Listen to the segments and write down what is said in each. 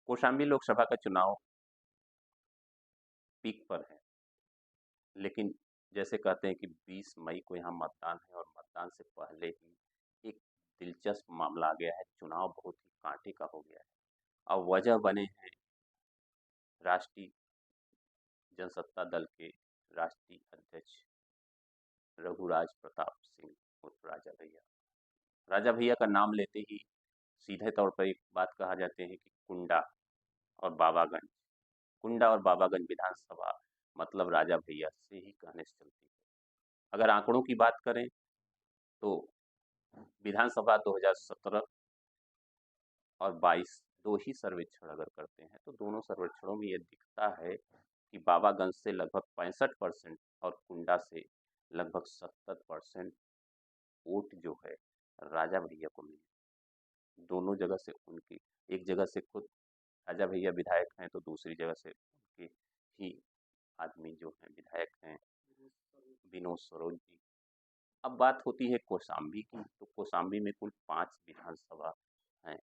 कौशाम्बी लोकसभा का चुनाव पीक पर है, लेकिन जैसे कहते हैं कि 20 मई को यहाँ मतदान है और मतदान से पहले ही एक दिलचस्प मामला आ गया है। चुनाव बहुत ही कांटे का हो गया है। अब वजह बने हैं राष्ट्रीय जनसत्ता दल के राष्ट्रीय अध्यक्ष रघुराज प्रताप सिंह उर्फ राजा भैया। राजा भैया का नाम लेते ही सीधे तौर पर एक बात कहा जाते हैं कि कुंडा और बाबागंज। कुंडा और बाबागंज विधानसभा मतलब राजा भैया से ही कहने से चलती है। अगर आंकड़ों की बात करें तो विधानसभा 2017 और 22 दो ही सर्वेक्षण अगर करते हैं तो दोनों सर्वेक्षणों में ये दिखता है कि बाबागंज से लगभग 65% और कुंडा से लगभग 70% वोट जो है राजा भैया को मिली। दोनों जगह से उनकी, एक जगह से खुद राजा भैया विधायक हैं तो दूसरी जगह से उनके ही आदमी जो हैं विधायक हैं विनोद सरोज जी। अब बात होती है कौशाम्बी की, तो कौशाम्बी में कुल 5 विधानसभा हैं।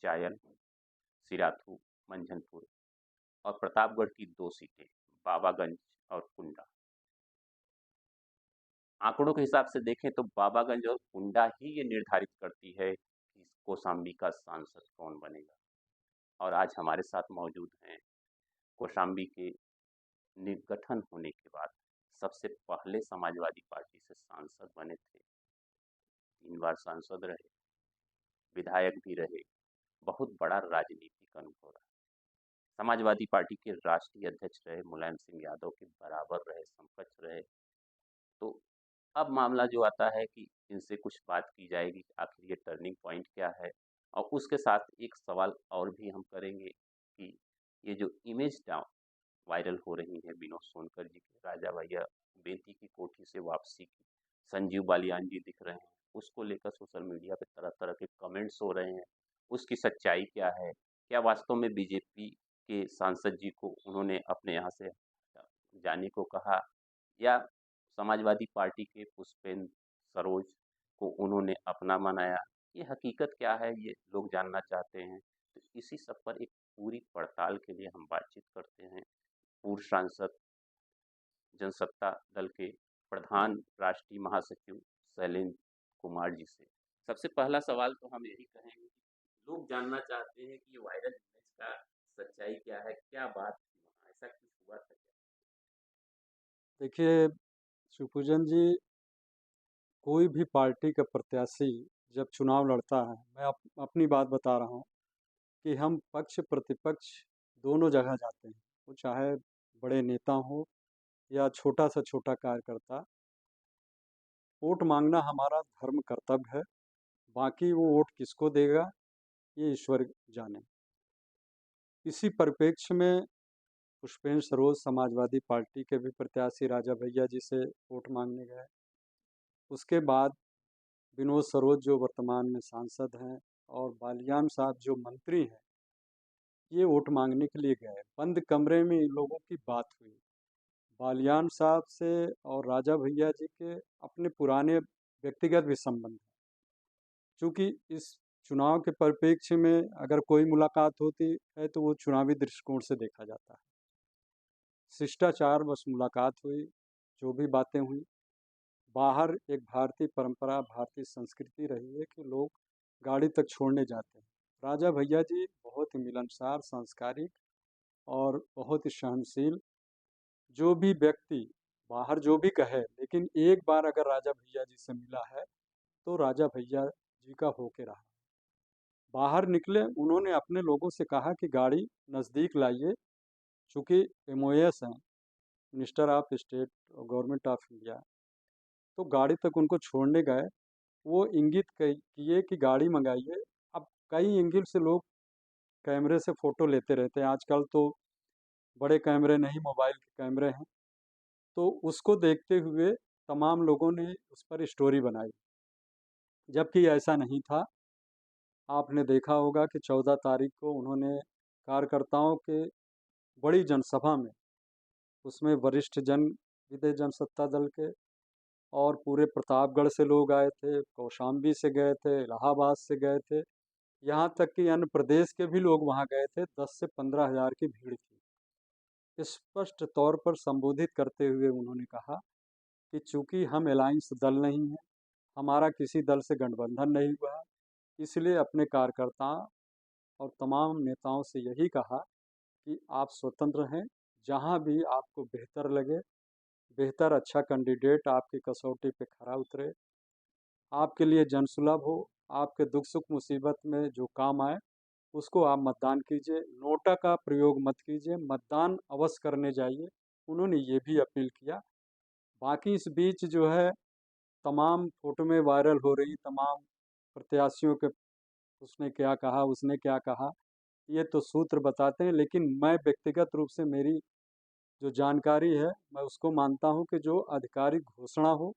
चायल, सिराथू, मंझनपुर और प्रतापगढ़ की 2 सीटें बाबागंज और कुंडा। आंकड़ों के हिसाब से देखें तो बाबागंज और कुंडा ही ये निर्धारित करती है कि कौशाम्बी का सांसद कौन बनेगा। और आज हमारे साथ मौजूद हैं कौशाम्बी के निर्गठन होने के बाद सबसे पहले समाजवादी पार्टी से सांसद बने थे, 3 बार सांसद रहे, विधायक भी रहे, बहुत बड़ा राजनीतिक अनुभव रहा। समाजवादी पार्टी के राष्ट्रीय अध्यक्ष रहे, मुलायम सिंह यादव के बराबर रहे, समकक्ष रहे। तो अब मामला जो आता है कि इनसे कुछ बात की जाएगी कि आखिर ये टर्निंग पॉइंट क्या है, और उसके साथ एक सवाल और भी हम करेंगे कि ये जो इमेज डाउन वायरल हो रही है विनोद सोनकर जी के, राजा भैया बेंती की कोठी से वापसी की, संजीव बालियान जी दिख रहे हैं, उसको लेकर सोशल मीडिया पे तरह तरह के कमेंट्स हो रहे हैं। उसकी सच्चाई क्या है? क्या वास्तव में बीजेपी के सांसद जी को उन्होंने अपने यहाँ से जाने को कहा, या समाजवादी पार्टी के पुष्पेंद्र सरोज को उन्होंने अपना मनाया? ये हकीकत क्या है, ये लोग जानना चाहते हैं। तो इसी सब पर एक पूरी पड़ताल के लिए हम बातचीत करते हैं पूर्व सांसद जनसत्ता दल के प्रधान राष्ट्रीय महासचिव शैलेंद्र कुमार जी से। सबसे पहला सवाल तो हम यही कहेंगे कि लोग जानना चाहते हैं कि ये वायरल इमेज का सच्चाई क्या है, क्या बात थी वहाँ, ऐसा कुछ हुआ था क्या? देखिए सुपुजन जी, कोई भी पार्टी का प्रत्याशी जब चुनाव लड़ता है, मैं अपनी बात बता रहा हूँ कि हम पक्ष प्रतिपक्ष दोनों जगह जाते हैं। वो चाहे बड़े नेता हो या छोटा से छोटा कार्यकर्ता, वोट मांगना हमारा धर्म कर्तव्य है। बाकी वो वोट किसको देगा ये ईश्वर जाने। इसी परिप्रेक्ष्य में पुष्पेंद्र सरोज समाजवादी पार्टी के भी प्रत्याशी राजा भैया जी से वोट मांगने गए। उसके बाद विनोद सरोज जो वर्तमान में सांसद हैं और बालियान साहब जो मंत्री हैं, ये वोट मांगने के लिए गए। बंद कमरे में इन लोगों की बात हुई। बालियान साहब से और राजा भैया जी के अपने पुराने व्यक्तिगत भी संबंध हैं। चूँकि इस चुनाव के परिप्रेक्ष्य में अगर कोई मुलाकात होती है तो वो चुनावी दृष्टिकोण से देखा जाता है। शिष्टाचार बस मुलाकात हुई, जो भी बातें हुई। बाहर एक भारतीय परंपरा, भारतीय संस्कृति रही है कि लोग गाड़ी तक छोड़ने जाते हैं। राजा भैया जी बहुत ही मिलनसार, संस्कारिक और बहुत ही सहनशील। जो भी व्यक्ति बाहर जो भी कहे, लेकिन एक बार अगर राजा भैया जी से मिला है तो राजा भैया जी का होके रहा। बाहर निकले, उन्होंने अपने लोगों से कहा कि गाड़ी नज़दीक लाइए, चूँकि एमओएस हैं, minister of state government of India, तो गाड़ी तक उनको छोड़ने गए। वो इंगित किए कि गाड़ी मंगाइए। अब कई एंगल से लोग कैमरे से फ़ोटो लेते रहते हैं। आजकल तो बड़े कैमरे नहीं, मोबाइल के कैमरे हैं। तो उसको देखते हुए तमाम लोगों ने उस पर स्टोरी बनाई, जबकि ऐसा नहीं था। आपने देखा होगा कि 14 तारीख को उन्होंने कार्यकर्ताओं के बड़ी जनसभा में, उसमें वरिष्ठ जन विजय जनसत्ता दल के और पूरे प्रतापगढ़ से लोग आए थे, कौशाम्बी से गए थे, इलाहाबाद से गए थे। यहाँ तक कि अन्य प्रदेश के भी लोग वहाँ गए थे। 10 से 15,000 की भीड़ थी। स्पष्ट तौर पर संबोधित करते हुए उन्होंने कहा कि चूंकि हम अलायंस दल नहीं हैं, हमारा किसी दल से गठबंधन नहीं हुआ है, इसलिए अपने कार्यकर्ताओं और तमाम नेताओं से यही कहा कि आप स्वतंत्र हैं, जहां भी आपको बेहतर लगे, बेहतर अच्छा कैंडिडेट आपकी कसौटी पे खरा उतरे, आपके लिए जनसुलभ हो, आपके दुख सुख मुसीबत में जो काम आए, उसको आप मतदान कीजिए। नोटा का प्रयोग मत कीजिए, मतदान अवश्य करने जाइए। उन्होंने ये भी अपील किया। बाकी इस बीच जो है तमाम फोटो में वायरल हो रही तमाम प्रत्याशियों के, उसने क्या कहा, उसने क्या कहा, ये तो सूत्र बताते हैं, लेकिन मैं व्यक्तिगत रूप से मेरी जो जानकारी है, मैं उसको मानता हूँ कि जो आधिकारिक घोषणा हो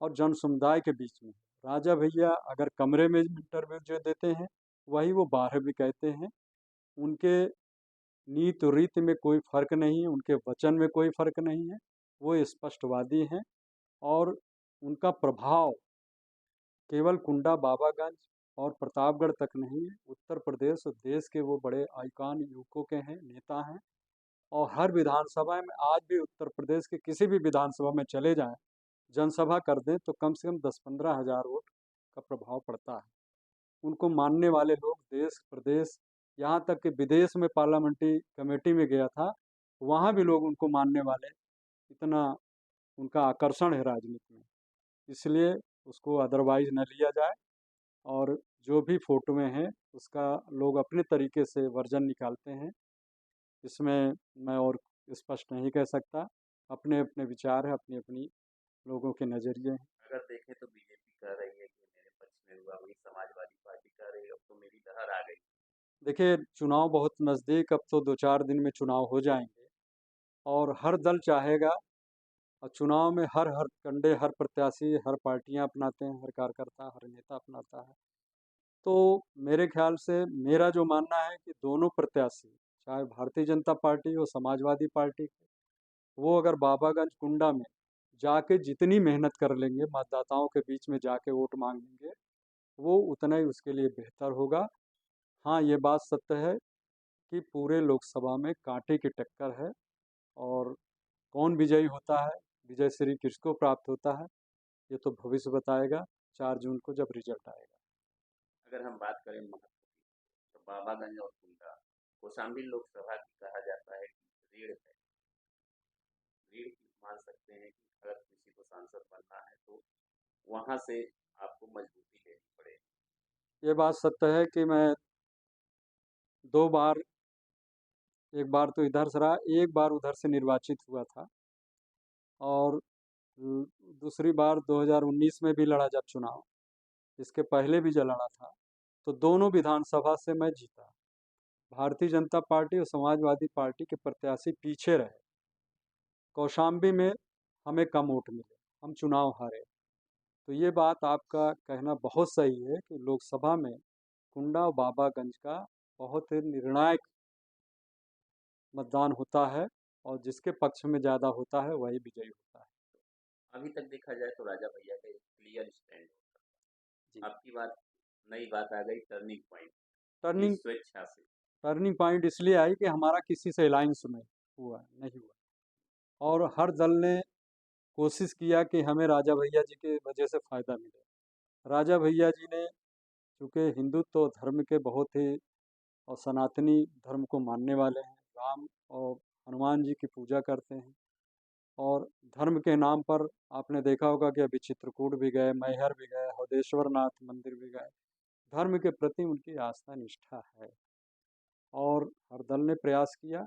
और जन समुदाय के बीच में। राजा भैया अगर कमरे में इंटरव्यू जो देते हैं, वही वो बाहर भी कहते हैं। उनके नीति और रीति में कोई फ़र्क नहीं है, उनके वचन में कोई फ़र्क नहीं है। वो स्पष्टवादी हैं और उनका प्रभाव केवल कुंडा बाबागंज और प्रतापगढ़ तक नहीं है, उत्तर प्रदेश और देश के वो बड़े आइकॉन युवकों के हैं, नेता हैं। और हर विधानसभा में आज भी उत्तर प्रदेश के किसी भी विधानसभा में चले जाएं, जनसभा कर दें तो कम से कम 10-15 हज़ार वोट का प्रभाव पड़ता है। उनको मानने वाले लोग देश प्रदेश, यहाँ तक कि विदेश में पार्लियामेंट्री कमेटी में गया था, वहाँ भी लोग उनको मानने वाले, इतना उनका आकर्षण है राजनीति में। इसलिए उसको अदरवाइज न लिया जाए और जो भी फोटो में है उसका लोग अपने तरीके से वर्जन निकालते हैं। इसमें मैं और स्पष्ट नहीं कह सकता। अपने अपने विचार है, अपनी अपनी लोगों के नज़रिए हैं। अगर देखें तो बीजेपी कह रही है कि मेरे पक्ष में हुआ, वही समाजवादी पार्टी कह रही है अब तो मेरी लहर आ गई। देखिए चुनाव बहुत नज़दीक, अब तो 2-4 दिन में चुनाव हो जाएंगे और हर दल चाहेगा, और चुनाव में हर हर कंडे, हर प्रत्याशी, हर पार्टियां अपनाते हैं, हर कार्यकर्ता, हर नेता अपनाता है। तो मेरे ख्याल से मेरा जो मानना है कि दोनों प्रत्याशी, चाहे भारतीय जनता पार्टी हो, समाजवादी पार्टी के, वो अगर बाबागंज कुंडा में जाके जितनी मेहनत कर लेंगे, मतदाताओं के बीच में जाके वोट मांग लेंगे, वो उतना ही उसके लिए बेहतर होगा। हाँ, ये बात सत्य है कि पूरे लोकसभा में कांटे की टक्कर है और कौन विजयी होता है, विजय श्री किसको प्राप्त होता है, ये तो भविष्य बताएगा 4 जून को जब रिजल्ट आएगा। अगर हम बात करें महत्व की, तो बाबागंज और कुंडा कौशाम्बी लोकसभा की कहा जाता है कि रीढ़ है। रीढ़ की मान सकते हैं कि अगर किसी को सांसद बनना है तो वहां से आपको मजबूती लेनी पड़ेगी। ये बात सत्य है कि मैं 2 बार, एक बार तो इधर से रहा, एक बार उधर से निर्वाचित हुआ था और दूसरी बार 2019 में भी लड़ा जब चुनाव, इसके पहले भी जब लड़ा था, तो दोनों विधानसभा से मैं जीता। भारतीय जनता पार्टी और समाजवादी पार्टी के प्रत्याशी पीछे रहे। कौशाम्बी में हमें कम वोट मिले, हम चुनाव हारे। तो ये बात आपका कहना बहुत सही है कि लोकसभा में कुंडा और बाबागंज का बहुत ही निर्णायक मतदान होता है और जिसके पक्ष में ज़्यादा होता है वही विजयी होता है। अभी तक देखा जाए तो राजा भैया का एक क्लियर स्टैंड होता जी। है। आपकी बात, नई बात आ गई टर्निंग पॉइंट की टर्निंग स्वेच्छा से। टर्निंग पॉइंट इसलिए आई कि हमारा किसी से अलायंस में हुआ नहीं हुआ और हर दल ने कोशिश किया कि हमें राजा भैया जी के वजह से फ़ायदा मिले। राजा भैया जी ने चूँकि हिंदुत्व धर्म के बहुत ही और सनातनी धर्म को मानने वाले हैं, राम और हनुमान जी की पूजा करते हैं और धर्म के नाम पर आपने देखा होगा कि अभी चित्रकूट भी गए, मैहर भी गए, हृदयेश्वर नाथ मंदिर भी गए। धर्म के प्रति उनकी आस्था निष्ठा है और हर दल ने प्रयास किया।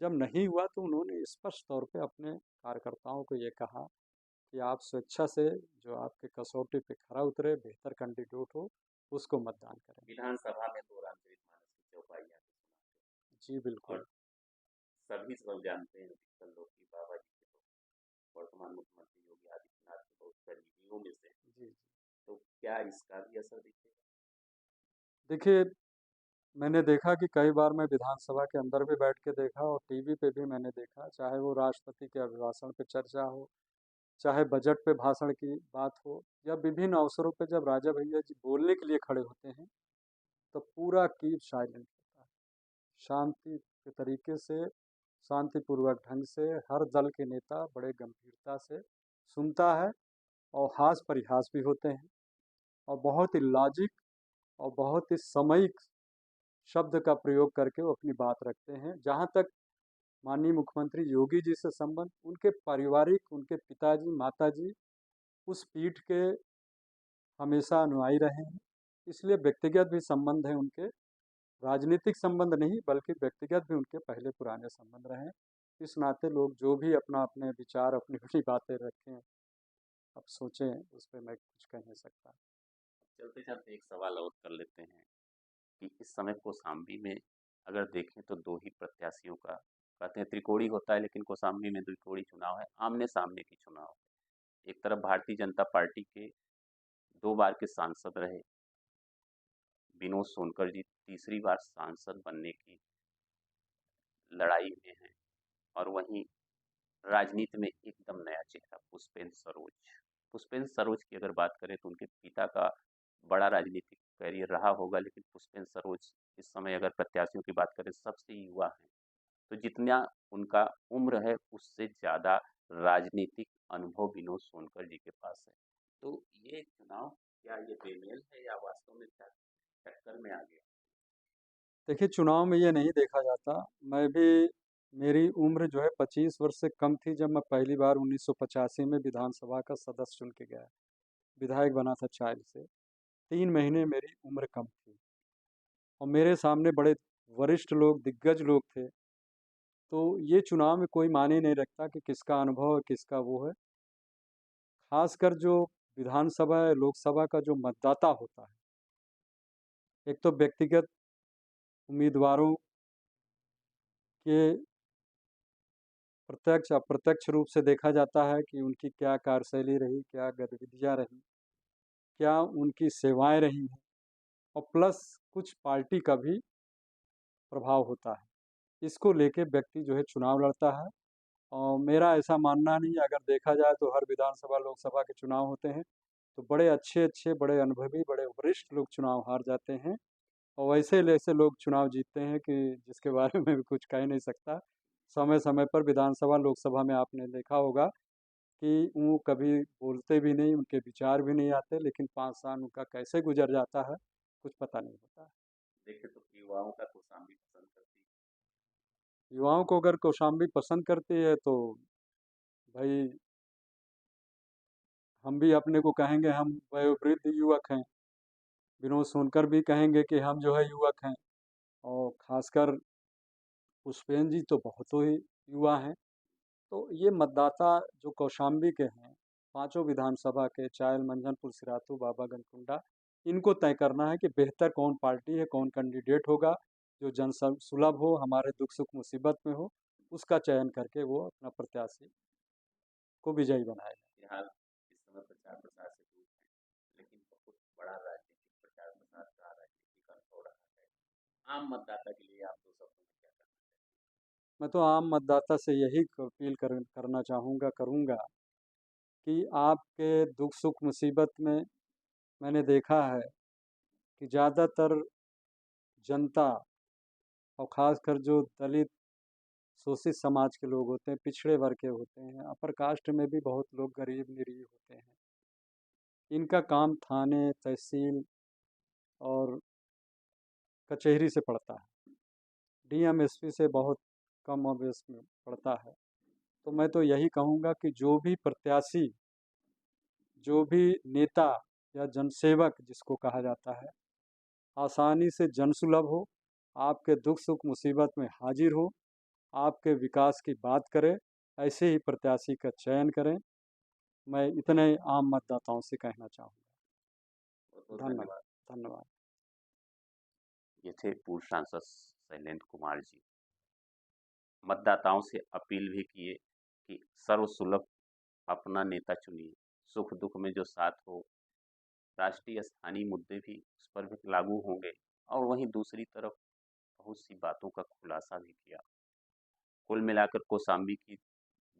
जब नहीं हुआ तो उन्होंने स्पष्ट तौर पे अपने कार्यकर्ताओं को ये कहा कि आप स्वेच्छा से जो आपके कसौटी पे खरा उतरे, बेहतर कैंडिडेट हो, उसको मतदान करें। विधानसभा में तो रामचरितमानस की चौपाइयाँ भी सुनाते जी हैं बिल्कुल। और सभी लोग जानते हैं अधिकतर लोग कि बाबा जी के तो वर्तमान मुख्यमंत्री योगी आदित्यनाथ के बहुत करीबियों में से हैं। जी, जी। तो क्या इसका भी असर दिखेगा? देखिए, मैंने देखा कि कई बार मैं विधानसभा के अंदर भी बैठ के देखा और टीवी पे भी मैंने देखा, चाहे वो राष्ट्रपति के अभिभाषण पे चर्चा हो, चाहे बजट पे भाषण की बात हो या विभिन्न अवसरों पे जब राजा भैया जी बोलने के लिए खड़े होते हैं, तो पूरा कीप साइलेंट होता है। शांति के तरीके से, शांतिपूर्वक ढंग से हर दल के नेता बड़े गंभीरता से सुनता है और हास परिहास भी होते हैं और बहुत ही लॉजिक और बहुत ही सामयिक शब्द का प्रयोग करके वो अपनी बात रखते हैं। जहाँ तक माननीय मुख्यमंत्री योगी जी से संबंध, उनके पारिवारिक, उनके पिताजी, माताजी उस पीठ के हमेशा अनुयायी रहे हैं, इसलिए व्यक्तिगत भी संबंध है उनके, राजनीतिक संबंध नहीं बल्कि व्यक्तिगत भी उनके पहले पुराने संबंध रहे हैं। इस नाते लोग जो भी अपना अपने विचार, अपनी अपनी बातें रखें, अब सोचें, उस पर मैं कुछ कह नहीं सकता। चलते चलते एक सवाल और कर लेते हैं कि इस समय कौशाम्बी में अगर देखें तो दो ही प्रत्याशियों का, कहते हैं त्रिकोणी होता है लेकिन कौशाम्बी में द्विकोणी चुनाव है, आमने सामने की चुनाव है। एक तरफ भारतीय जनता पार्टी के 2 बार के सांसद रहे विनोद सोनकर जी तीसरी बार सांसद बनने की लड़ाई में हैं, और वहीं राजनीति में एकदम नया चेहरा पुष्पेंद्र सरोज की अगर बात करें तो उनके पिता का बड़ा राजनीतिक करियर रहा होगा, लेकिन पुष्पेंद्र सरोज इस समय अगर प्रत्याशियों की बात करें सबसे युवा हैं, तो जितना उनका उम्र है उससे ज़्यादा राजनीतिक अनुभव विनोद सोनकर जी के पास है। तो ये चुनाव क्या ये बेमेल है या वास्तव में टक्कर में आ गया? देखिए, चुनाव में ये नहीं देखा जाता। मैं भी, मेरी उम्र जो है 25 वर्ष से कम थी जब मैं पहली बार 1985 में विधानसभा का सदस्य चुन के गया, विधायक बना था चाइल्ड से। 3 महीने मेरी उम्र कम थी और मेरे सामने बड़े वरिष्ठ लोग, दिग्गज लोग थे। तो ये चुनाव में कोई मायने नहीं रखता कि किसका अनुभव है, किसका वो है। खासकर जो विधानसभा या लोकसभा का जो मतदाता होता है, एक तो व्यक्तिगत उम्मीदवारों के प्रत्यक्ष अप्रत्यक्ष रूप से देखा जाता है कि उनकी क्या कार्यशैली रही, क्या गतिविधियाँ रही, क्या उनकी सेवाएँ रही हैं, और प्लस कुछ पार्टी का भी प्रभाव होता है। इसको लेके व्यक्ति जो है चुनाव लड़ता है और मेरा ऐसा मानना नहीं है, अगर देखा जाए तो हर विधानसभा, लोकसभा के चुनाव होते हैं, तो बड़े अच्छे-अच्छे, बड़े अनुभवी, बड़े वरिष्ठ लोग चुनाव हार जाते हैं और वैसे-वैसे लोग चुनाव जीतते हैं कि जिसके बारे में भी कुछ कह नहीं सकता। समय-समय पर विधानसभा, लोकसभा में आपने देखा होगा कि वो कभी बोलते भी नहीं, उनके विचार भी नहीं आते, लेकिन 5 साल उनका कैसे गुज़र जाता है, कुछ पता नहीं होता है। देखें तो युवाओं का कौशाम्बी पसंद करती है। युवाओं को अगर कौशाम्बी पसंद करती है तो भई हम भी अपने को कहेंगे हम वयोवृद्ध युवक हैं। विनोद सोनकर भी कहेंगे कि हम जो है युवक हैं और ख़ासकर पुष्पेंद्र जी तो बहुत ही युवा हैं। तो ये मतदाता जो कौशाम्बी के हैं, पाँचों विधानसभा के, चायल, मंझनपुर, सिराथू, बाबागंज, कुंडा, इनको तय करना है कि बेहतर कौन पार्टी है, कौन कैंडिडेट होगा, जो सुलभ हो, हमारे दुख सुख मुसीबत में हो, उसका चयन करके वो अपना प्रत्याशी को विजयी बनाएगा। फिलहाल इस समय प्रचार प्रसार से दूर हैं, लेकिन बहुत बड़ा राजनीतिक प्रचार प्रसार का राजनीतिक अनुभव रहा है। आम मतदाता के लिए आप 2 शब्दों में क्या कहना चाहेंगे? मैं तो आम मतदाता से यही अपील करना चाहूँगा, करूँगा कि आपके दुख सुख मुसीबत में मैंने देखा है कि ज़्यादातर जनता और ख़ासकर जो दलित, शोषित समाज के लोग होते हैं, पिछड़े वर्ग के होते हैं, अपर कास्ट में भी बहुत लोग गरीब निरीह होते हैं। इनका काम थाने, तहसील और कचहरी से पड़ता है। डीएम, एसपी से बहुत कम और बेस में पड़ता है। तो मैं तो यही कहूँगा कि जो भी प्रत्याशी, जो भी नेता या जनसेवक जिसको कहा जाता है, आसानी से जनसुलभ हो, आपके दुख सुख मुसीबत में हाजिर हो, आपके विकास की बात करे, ऐसे ही प्रत्याशी का चयन करें। मैं इतने आम मतदाताओं से कहना चाहूँगा। बहुत-बहुत धन्यवाद, धन्यवाद। धन्यवाद। ये थे पूर्व सांसद शैलेंद्र कुमार जी। मतदाताओं से अपील भी किए कि सर्वसुलभ अपना नेता चुनिए, सुख दुख में जो साथ हो, राष्ट्रीय स्थानीय मुद्दे भी उस पर भी लागू होंगे, और वहीं दूसरी तरफ बहुत सी बातों का खुलासा भी किया। कुल मिलाकर कौशाम्बी की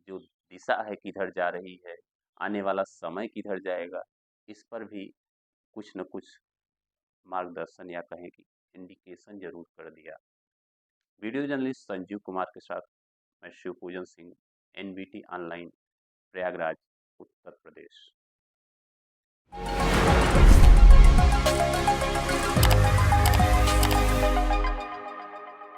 जो दिशा है किधर जा रही है, आने वाला समय किधर जाएगा, इस पर भी कुछ न कुछ मार्गदर्शन या कहें कि इंडिकेशन जरूर कर दिया। वीडियो जर्नलिस्ट संजीव कुमार के साथ मैं शिवपूजन सिंह, NBT ऑनलाइन, प्रयागराज, उत्तर प्रदेश।